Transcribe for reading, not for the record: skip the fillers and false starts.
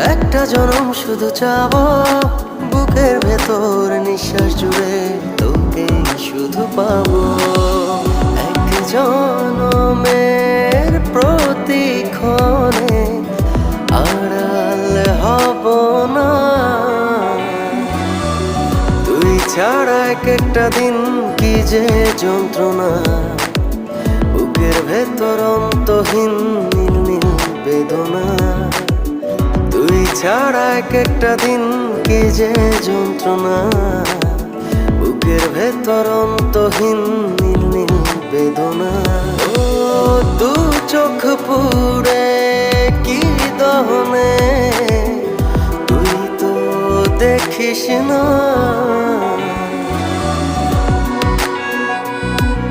একটা জনম শুধু চাবো, বুকের ভেতর নিঃশ্বাস জুড়ে তোকে শুধু পাবো। এক জনমের প্রতিক্ষণে আড়াল হব না। তুই ছাড়া এক একটা দিন কি যে যন্ত্রণা, বুকের ভেতর অন্তহীন নীল নীল বেদনা। তুই ছাড়া এক একটা দিন কি যে যন্ত্রণা, বুকের ভেতর অন্তহীন নীল নীল বেদনা। ও দু চোখ পুড়ে কি দহনে, তুই তো দেখিস না।